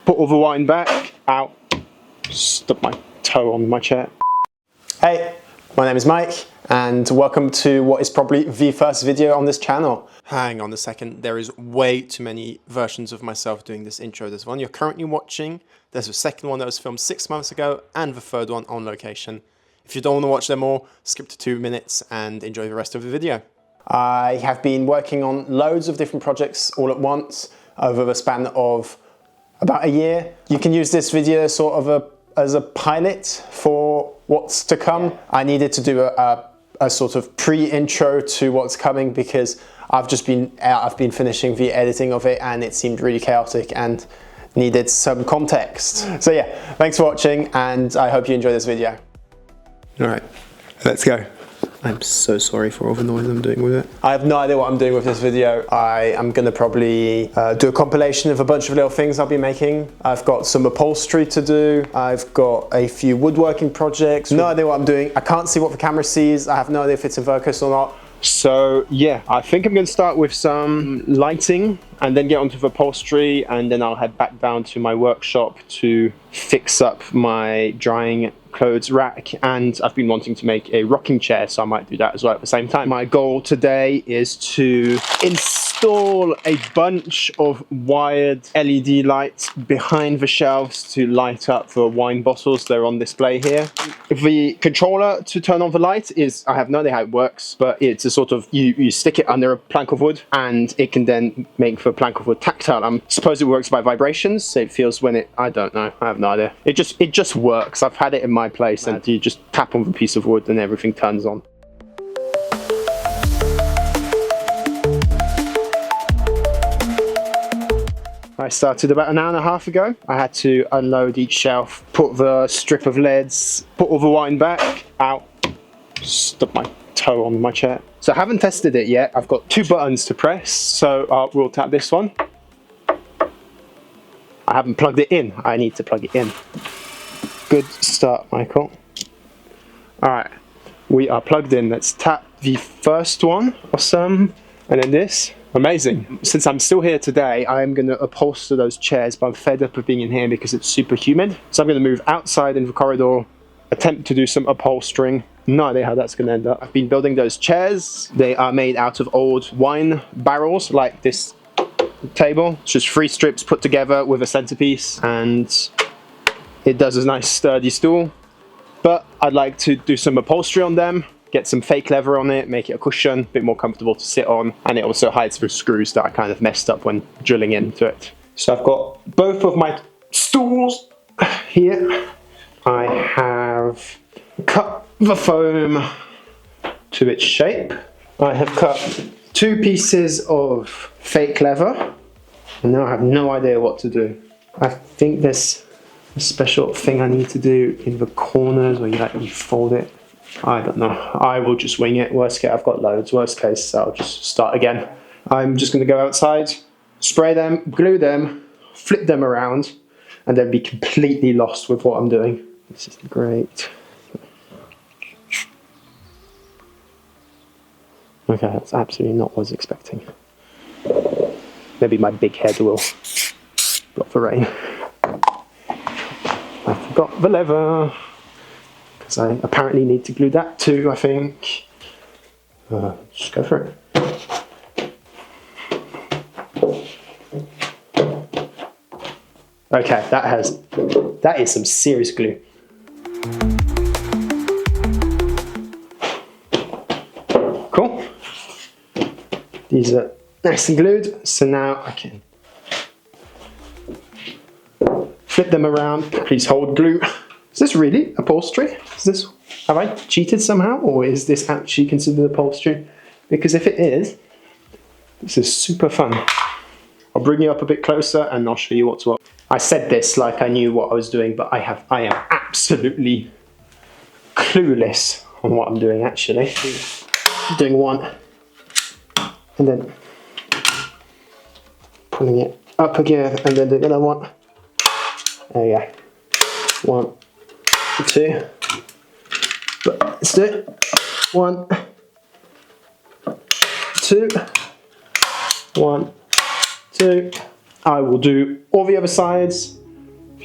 put all the wine back. Ow. Stuck my toe on my chair. Hey, my name is Mike, and welcome to what is probably the first video on this channel. Hang on a second, there is way too many versions of myself doing this intro. There's one you're currently watching, there's a second one that was filmed 6 months ago, and the third one on location. If you don't want to watch them all, skip to 2 minutes and enjoy the rest of the video. I have been working on loads of different projects all at once over the span of about a year. You can use this video sort of as a pilot for what's to come. I needed to do a sort of pre-intro to what's coming because I've been finishing the editing of it and it seemed really chaotic and needed some context. So yeah, thanks for watching and I hope you enjoy this video. All right, let's go. I'm so sorry for all the noise I'm doing with it. I have no idea what I'm doing with this video. I am gonna probably do a compilation of a bunch of little things I'll be making. I've got some upholstery to do. I've got a few woodworking projects. No idea what I'm doing. I can't see what the camera sees. I have no idea if it's in focus or not. So yeah, I think I'm going to start with some lighting and then get onto the upholstery, and then I'll head back down to my workshop to fix up my drying clothes rack, and I've been wanting to make a rocking chair, so I might do that as well at the same time. My goal today is to install a bunch of wired LED lights behind the shelves to light up the wine bottles. They're on display here. The controller to turn on the light is, I have no idea how it works, but it's a sort of, you stick it under a plank of wood and it can then make the plank of wood tactile. I suppose it works by vibrations, so it feels when it, I don't know, I have no idea. It just works. I've had it in my place and you just tap on the piece of wood and everything turns on. I started about an hour and a half ago. I had to unload each shelf, put the strip of leads, put all the wine back. Ow, stuck my toe on my chair. So I haven't tested it yet. I've got 2 buttons to press, so we'll tap this one. I haven't plugged it in. I need to plug it in. Good start, Michael. All right, we are plugged in. Let's tap the first one. Awesome. And then this. Amazing. Since I'm still here today, I'm going to upholster those chairs, but I'm fed up of being in here because it's super humid. So I'm going to move outside in the corridor, attempt to do some upholstering. No idea how that's going to end up. I've been building those chairs. They are made out of old wine barrels, like this table. It's just 3 strips put together with a centerpiece, and it does a nice sturdy stool. But I'd like to do some upholstery on them, get some fake leather on it, make it a cushion, a bit more comfortable to sit on, and it also hides the screws that I kind of messed up when drilling into it. So I've got both of my stools here. I have cut the foam to its shape. I have cut 2 pieces of fake leather, and now I have no idea what to do. I think there's a special thing I need to do in the corners where you fold it. I don't know. I will just wing it. Worst case, I've got loads. Worst case, I'll just start again. I'm just going to go outside, spray them, glue them, flip them around, and then be completely lost with what I'm doing. This is great. Okay, that's absolutely not what I was expecting. Maybe my big head will block the rain. I forgot the leather, because I apparently need to glue that too, I think. Just go for it. Okay, that is some serious glue. Cool. These are nice and glued, so now I can flip them around. Please hold glue. Is this really upholstery? Have I cheated somehow, or is this actually considered upholstery? Because if it is, this is super fun. I'll bring you up a bit closer and I'll show you what's what. I said this like I knew what I was doing, but I am absolutely clueless on what I'm doing actually. Doing one and then pulling it up again and then doing another one. There you go. 1, 2. But let's do it. 1, 2. 1, 2. I will do all the other sides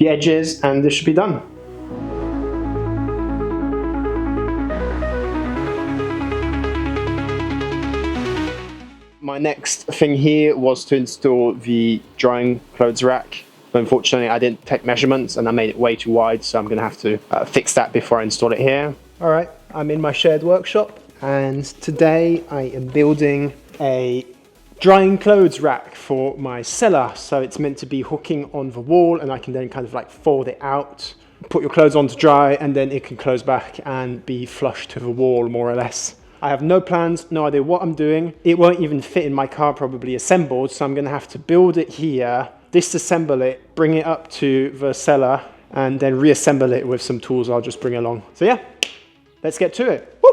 the edges, and this should be done. My next thing here was to install the drying clothes rack. But unfortunately, I didn't take measurements and I made it way too wide, so I'm going to have to fix that before I install it here. All right, I'm in my shared workshop, and today I am building a drying clothes rack for my cellar. So it's meant to be hooking on the wall, and I can then kind of like fold it out, put your clothes on to dry, and then it can close back and be flush to the wall, more or less. I have no plans, no idea what I'm doing. It won't even fit in my car probably assembled, so I'm going to have to build it here, disassemble it, bring it up to the cellar, and then reassemble it with some tools I'll just bring along. So yeah, let's get to it. Woo!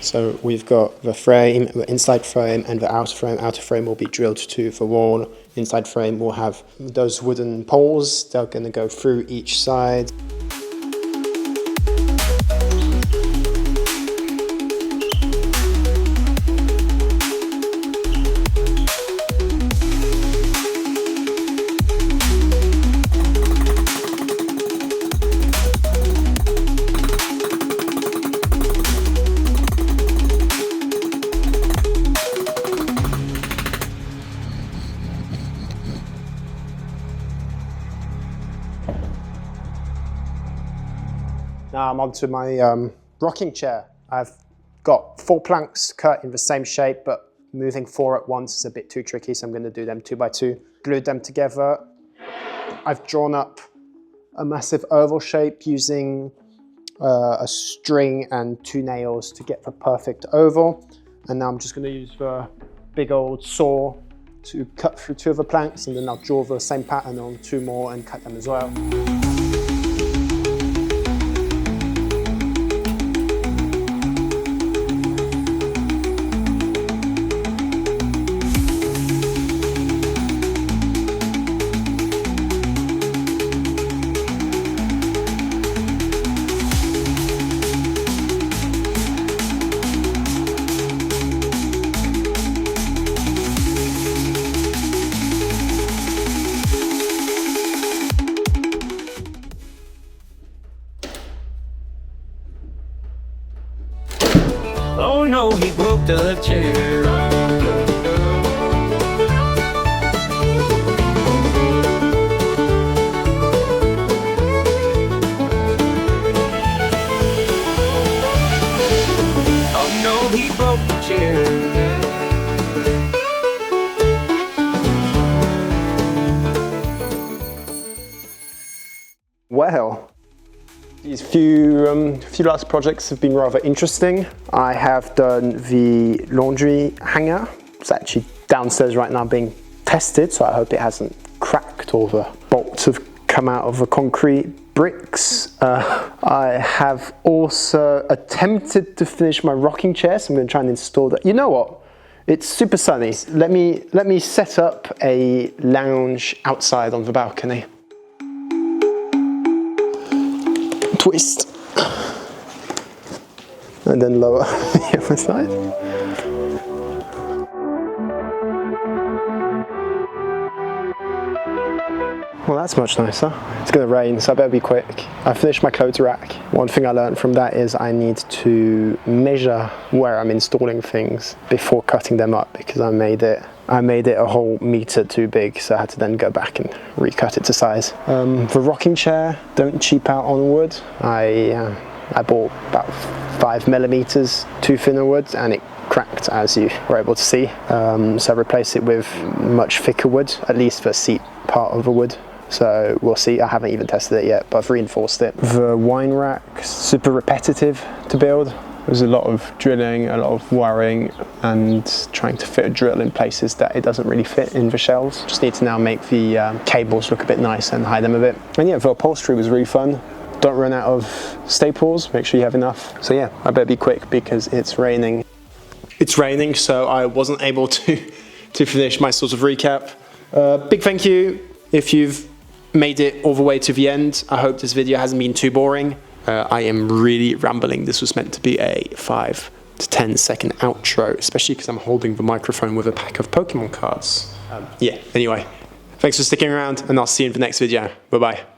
So we've got the frame, the inside frame and the outer frame. Outer frame will be drilled to the wall. Inside frame will have those wooden poles. They're going to go through each side. Now I'm onto my rocking chair. I've got 4 planks cut in the same shape, but moving 4 at once is a bit too tricky, so I'm going to do them 2 by 2. Glued them together. I've drawn up a massive oval shape using a string and 2 nails to get the perfect oval. And now I'm just going to use the big old saw to cut through 2 of the planks, and then I'll draw the same pattern on 2 more and cut them as well. Oh no, he broke the chair. Oh no, he broke the chair. Well, these few last projects have been rather interesting. I have done the laundry hanger. It's actually downstairs right now being tested, so I hope it hasn't cracked or the bolts have come out of the concrete bricks. I have also attempted to finish my rocking chair, so I'm going to try and install that. You know what? It's super sunny. Let me set up a lounge outside on the balcony. Twist and then lower the other side. Well, that's much nicer. It's going to rain, so I better be quick. I finished my clothes rack. One thing I learned from that is I need to measure where I'm installing things before cutting them up, because I made it a whole meter too big, so I had to then go back and recut it to size. The rocking chair, don't cheap out on wood. I bought about 5mm too thinner wood, and it cracked, as you were able to see. So I replaced it with much thicker wood, at least the seat part of the wood. So we'll see. I haven't even tested it yet, but I've reinforced it. The wine rack, super repetitive to build. There's a lot of drilling, a lot of wiring, and trying to fit a drill in places that it doesn't really fit in the shelves. Just need to now make the cables look a bit nice and hide them a bit. And yeah, the upholstery was really fun. don't run out of staples, make sure you have enough. So yeah, I better be quick because it's raining. It's raining, so I wasn't able to finish my sort of recap. Big thank you if you've made it all the way to the end. I hope this video hasn't been too boring. I am really rambling. This was meant to be a 5 to 10 second outro, especially because I'm holding the microphone with a pack of Pokemon cards. Yeah, anyway, thanks for sticking around, and I'll see you in the next video. Bye-bye.